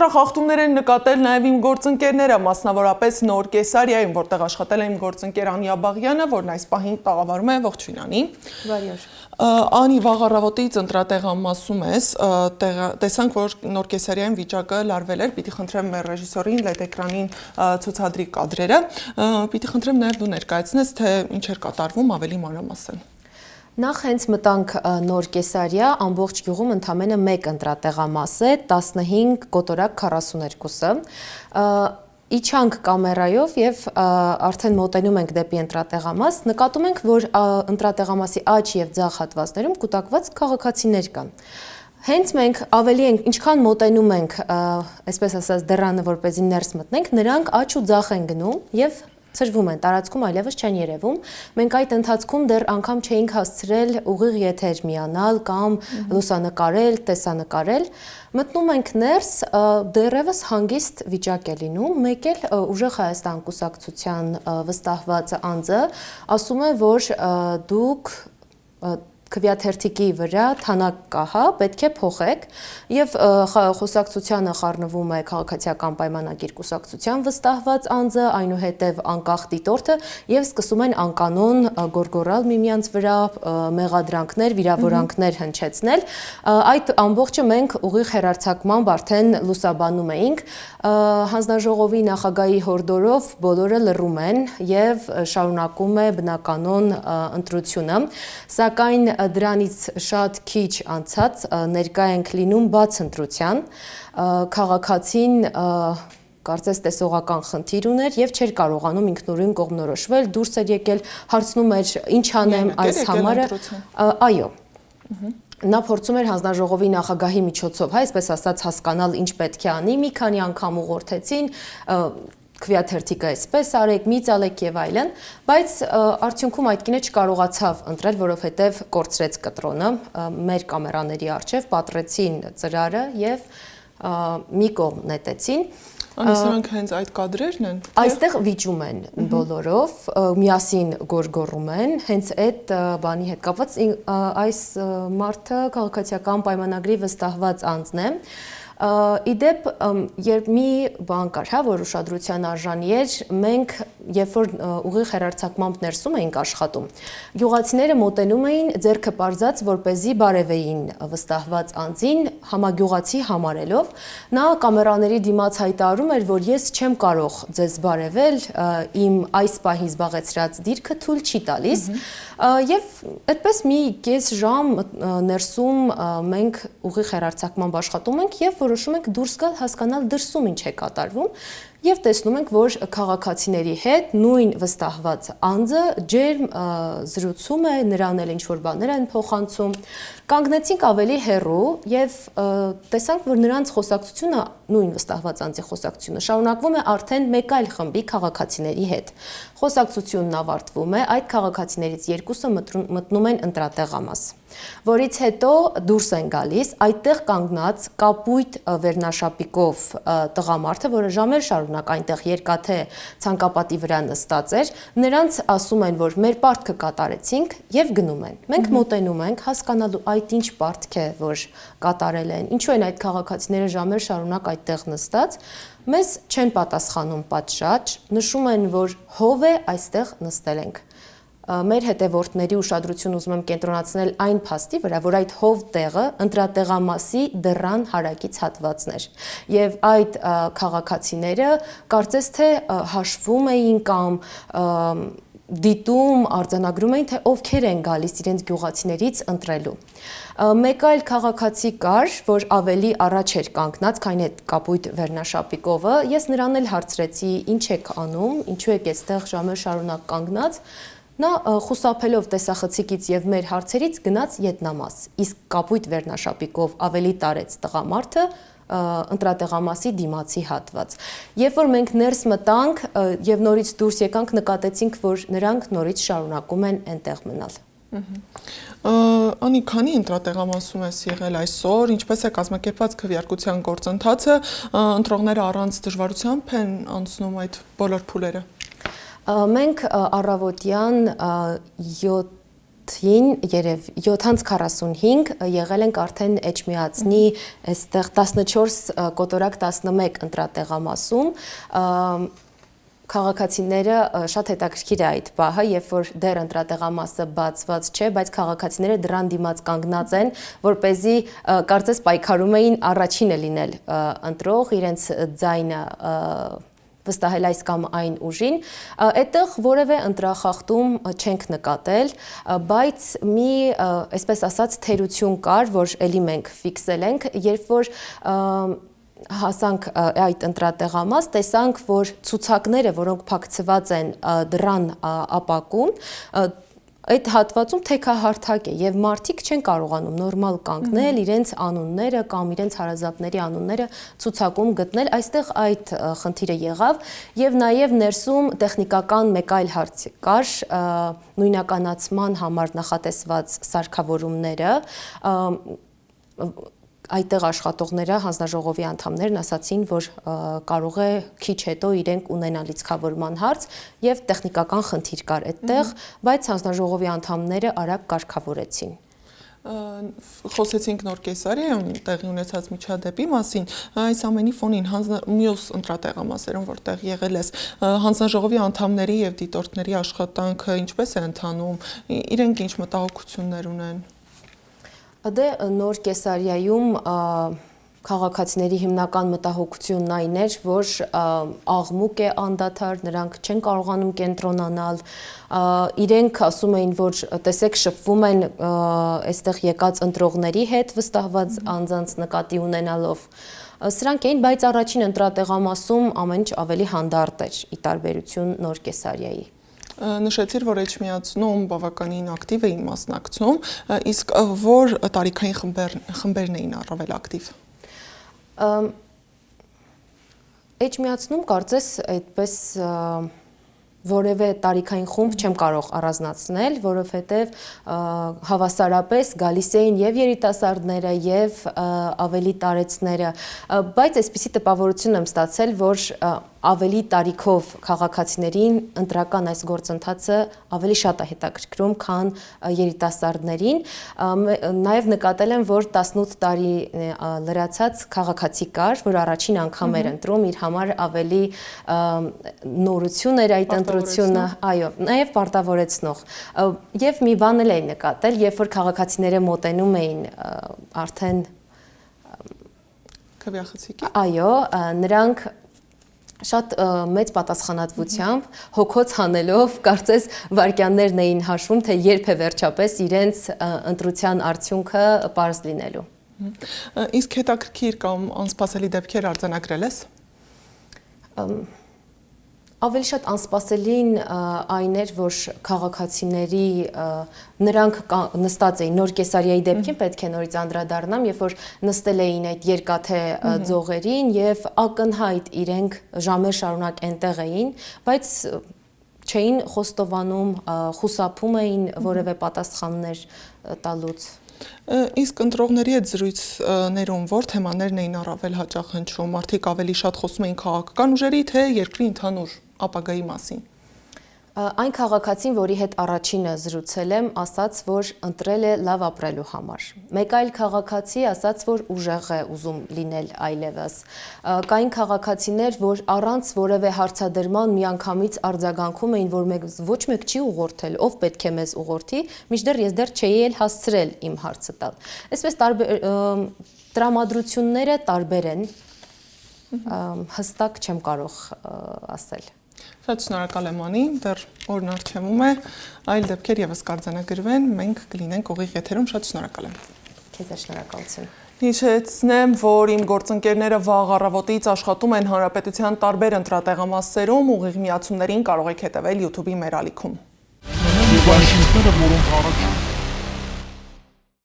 Բարձրախախտումներ են նկատել նաև իմ գործընկերները, մասնավորապես Նոր Կեսարիայում, որտեղ աշխատել է իմ գործընկեր Անի Աբաղյանը, որն այս պահին տաղավարում է, ողջույն Անի։ Բարի օր։ Անի, վաղ առավոտից ընտրատեղամասում ես, տեսանք, որ Նոր Կեսարիայում վիճակը լարվել էր, պիտի խնդրեմ մեր ռեժիսորին LED էկրանին ցուցադրի կադրերը, պիտի խնդրեմ նաև դու ներկայացնես, թե ինչ էր կատարվում ավելի մանրամասն։ Նախ հենց մտանք Նոր Կեսարիա, ամբողջ գյուղում ընդամենը 1 ընտրատեղամաս է, 15 կոտորակ 42-ը։ Իջանք կամերայով եւ արդեն մոտենում ենք դեպի ընտրատեղամաս, նկատում ենք, որ ընտրատեղամասի աջ եւ ձախ հատվածներում կուտակված քաղաքացիներ կան։ Հենց մենք ավելի ենք, ինչքան մոտենում ենք, այսպես ասած, դռանը, որպեսզի ներս մտնենք, նրանք աջ ու ձախ են գնում եւ ծրվում են, տարածքում այլևս չեն երևում։ Մենք այդ ընթացքում դեռ անգամ չէինք հասցրել ուղիղ եթեր միանալ կամ լուսանկարել, տեսանկարել։ Մտնում ենք ներս, դեռևս հանգիստ վիճակ է լինում, մեկ էլ Ուժեղ Հայաստան կուսակցության վստահված անձը ասում է, որ դուք քվեաթերթիկի վրա թանակ կա, հա, պետք է փոխեք եւ խոսակցությանը խառնվում է քաղաքացիական պայմանագիր կուսակցության վստահված անձը, այնուհետեւ անկախ դիտորդը եւ սկսում են անկանոն գորգորալ միմյանց վրա, մեղադրանքներ, վիրավորանքներ հնչեցնել։ Այդ ամբողջը մենք ուղիղ հեռարձակմամբ արդեն լուսաբանում էինք։ Հանձնաժողովի նախագահի հորդորով բոլորը լռում են եւ շարունակում է բնականոն ընտրությունը, սակայն դրանից շատ քիչ անցած ներկա ենք լինում բաց ընտրության, քաղաքացին կարծես տեսողական խնդիր ուներ եւ չէր կարողանում ինքնուրույն կողմնորոշվել, դուրս էր եկել, հարցնում էր ինչ անեմ այս համարը, այո։ Նա փորձում էր հանձնաժողովի նախագահի միջոցով, այսպես ասած, հասկանալ ինչ պետք է անի, մի քանի անգամ ուղղորդեցին, քվեաթերթիկը այսպես արեք, մի ծալեք եւ այլն, բայց արդյունքում այդ կինը չկարողացավ ընտրել, որովհետեւ կորցրեց կտրոնը, մեր կամերաների առջեւ պատռեցին ծրարը եւ մի կողմ նետեցին։ Անսրանք հենց այդ կադրերն են։ Այստեղ վիճում են բոլորով, միասին գորգորում են, հենց այդ բանի հետ կապված այս մարդը քաղաքացիական պայմանագրի վստահված անձն է։ Իդեպ, երբ մի բան կար, հա, որ ուշադրության արժանի էր, մենք, երբ որ ուղիղ հեռարձակմամբ ներսում էինք աշխատում, գյուղացիները մոտենում էին ձեռքը պարզած, որպեսզի բարևեին վստահված անձին, համագյուղացի համարելով, նա կամերաների դիմաց հայտարարում էր, որ ես չեմ կարող ձեզ բարևել, իմ այս պահին զբաղեցրած դիրքը թույլ չի տալիս, եւ այդպես մի կես ժամ ներսում մենք ուղիղ հեռարձակմամբ աշխատում ենք եւ որոշում ենք դուրս գալ, հասկանալ դրսում ինչ է կատարվում եւ տեսնում ենք, որ քաղաքացիների հետ նույն վստահված անձը ջերմ զրուցում է, նրան էլ ինչ-որ բաներ են փոխանցում։ Կանգնեցինք ավելի հեռու եւ տեսանք, որ նրանց խոսակցությունը, նույն վստահված անձի խոսակցությունը շարունակվում է արդեն մեկ այլ խմբի քաղաքացիների հետ։ Խոսակցությունն ավարտվում է, այդ քաղաքացիներից երկուսը մտնում են ընտրատեղամաս, որից հետո դուրս են գալիս այդտեղ կանգնած կապույտ վերնաշապիկով տղամարդը, որը ժամեր շարունակ այնտեղ երկաթե ցանկապատի վրա նստած էր, նրանց ասում են, որ մեր պարտքը կատարեցինք եւ գնում են։ Մենք մոտենում ենք հասկանալու այդ ինչ պարտք է, որ կատարել են, ինչու են այդ քաղաքացիները ժամեր շարունակ այդտեղ նստած, մեզ չեն պատասխանում պատշաճ, նշում են, որ հով է այստեղ նստել ենք։ Մեր հետևորդների ուշադրություն ուզում եմ կենտրոնացնել այն փաստի վրա, որ այդ հով տեղը ընտրատեղամասի դռան հարակից հատվածն էր։ Եվ այդ քաղաքացիները կարծես թե հաշվում էին կամ դիտում, արձանագրում էին, թե ովքեր են գալիս իրենց գյուղացիներից ընտրելու։ Մեկ այլ քաղաքացի կար, որ ավելի առաջ էր կանգնած, քան այդ կապույտ վերնաշապիկովը, ես նրան էլ հարցրեցի, ինչ եք անում, ինչու եք այստեղ ժամեր շարունակ կանգնած։ Նա խուսափելով տեսախցիկից եւ մեր հարցերից գնաց ետնամաս, իսկ կապույտ վերնաշապիկով ավելի տարեց տղամարդը ընտրատեղամասի դիմացի հատված։ Երբ որ մենք ներս մտանք եւ նորից դուրս եկանք, նկատեցինք, որ նրանք նորից շարունակում են այնտեղ մնալ։ Անի, քանի ընտրատեղամասում ես եղել այսօր, ինչպես է կազմակերպված քվեարկության գործընթացը, ընտրողները առանց դժվարությամբ են անցնում այդ բոլոր փուլերը։ Մենք առավոտյան 7 7-ին երև 7:45 եղել ենք արդեն Էջմիածնի այստեղ 14 կոտորակ 11 ընտրատեղամասում, քաղաքացիները շատ հետաքրքիր է այդ պահը, երբ որ դեռ ընտրատեղամասը բացված չէ, բայց քաղաքացիները դրան դիմաց կանգնած են, որպեսզի կարծես պայքարում էին առաջինը լինել ընտրող, իրենց ձայնը վստահել այս կամ այն ուժին, այդտեղ որևէ ընտրախախտում չենք նկատել, բայց մի, այսպես ասած, թերություն կար, որ էլի մենք ֆիքսել ենք, երբ որ հասանք այդ ընտրատեղամաս, տեսանք, որ ցուցակները, որոնք փակցված են դռան ապակուն, այդ հատվածում թեքահարթակ է եւ մարդիկ չեն կարողանում նորմալ կանգնել իրենց անունները կամ իրենց հարազատների անունները ցուցակում գտնել, այստեղ այդ խնդիրը եղավ եւ նաեւ ներսում տեխնիկական մեկ այլ հարց կար, նույնականացման համար նախատեսված սարքավորումները, այդտեղ աշխատողները, հանձնաժողովի անդամներն ասացին, որ կարող է քիչ հետո իրենք ունենալ լիցքավորման հարց եւ տեխնիկական խնդիր կար այդտեղ, բայց հանձնաժողովի անդամները արագ կարգավորեցին։ Խոսեցինք Նոր Կեսարիայում տեղի ունեցած միջադեպի մասին, այս ամենի ֆոնին մյուս ընտրատեղամասերում, որտեղ եղել ես, հանձնաժողովի անդամների եւ դիտորդների աշխատանքը ինչպես է ընթանում, իրենք ինչ մտահոգություններ ունեն։ Դե Նոր Կեսարիայում քաղաքացիների հիմնական մտահոգությունն այն էր, որ աղմուկ է անդադար, նրանք չեն կարողանում կենտրոնանալ, իրենք ասում էին, որ տեսեք շփվում են այստեղ եկած ընտրողների հետ վստահված անձանց նկատի ունենալով, սրանք էին, բայց առաջին ընտրատեղամասում ամեն ինչ ավելի հանդարտ էր ի տարբերություն Նոր Կեսարիայի։ Նշեցիր, որ Էջմիածնում բավականին ակտիվ էին մասնակցում, իսկ որ տարիքային խմբերն էին առավել ակտիվ։ Էջմիածնում կարծես այդպես որևէ տարիքային խումբ չեմ կարող առանձնացնել, որովհետև հավասարապես գալիս էին եւ երիտասարդները եւ ավելի տարեցները, բայց այսպիսի տպավորություն եմ ստացել, որ ավելի տարիքով քաղաքացիներին ընտրական այս գործընթացը ավելի շատ է հետաքրքրում, քան երիտասարդներին, նաև նկատել եմ, որ 18 տարի լրացած քաղաքացի կար, որ առաջին անգամ էր ընտրում, իր համար ավելի նորություն էր այդ ընտրությունը, այո, նաև պարտավորեցնող։ Եվ մի բան էլ էի նկատել, երբ որ քաղաքացիները մոտենում էին արդեն քվեախցիկի։ Այո, նրանք շատ մեծ պատասխանատվությամբ, հոգոց հանելով, կարծես վայրկյաններն էին հաշվում, թե երբ է վերջապես իրենց ընտրության արդյունքը պարզ լինելու։ Իսկ հետաքրքիր կամ անսպասելի դեպքեր արձանագրել ես։ Ավելի շատ անսպասելին այն էր, որ քաղաքացիների նրանք նստած էին Նոր Կեսարիայի դեպքին, պետք է նորից անդրադառնամ, երբ որ նստել էին այդ երկաթե ձողերին եւ ակնհայտ իրենք ժամեր շարունակ այնտեղ էին, բայց չէին խոստովանում, խուսափում էին որևէ պատասխաններ տալուց։ Իսկ ընտրողների այդ զրույցներում որ թեմաներն էին առավել հաճախ հնչում, մարդիկ ավելի շատ խոսում էին քաղաքական ուժերի, թե երկրի ընդհանուր ապագայի մասին։ Այն քաղաքացին, որի հետ առաջինը զրուցել եմ, ասաց, որ ընտրել է լավ ապրելու համար։ Մեկ այլ քաղաքացի ասաց, որ ուժեղ է ուզում լինել այլևս։ Կային քաղաքացիներ, որ առանց որևէ հարցադրման միանգամից արձագանքում էին, որ մեզ ոչ մեկ չի ուղղորդել, ով պետք է մեզ ուղղորդի, մինչդեռ ես դեռ չէի էլ հասցրել իմ հարցը տալ։ Այսպես տրամադրությունները տարբեր են, հստակ չեմ կարող ասել։ Շատ շնորհակալ եմ Անի, դեռ օրն առջևում է, այլ դեպքեր եւս կարձանագրվեն, մենք կլինենք ուղիղ եթերում, շատ շնորհակալ եմ։ Քեզ շնորհակալություն։ Հիշեցնեմ, որ իմ գործընկերները վաղ առավոտից աշխատում են հանրապետության տարբեր ընտրատեղամասերում, ուղիղ միացումներին կարող եք հետևել YouTube-ի մեր ալիքում։ Որոնք առաջ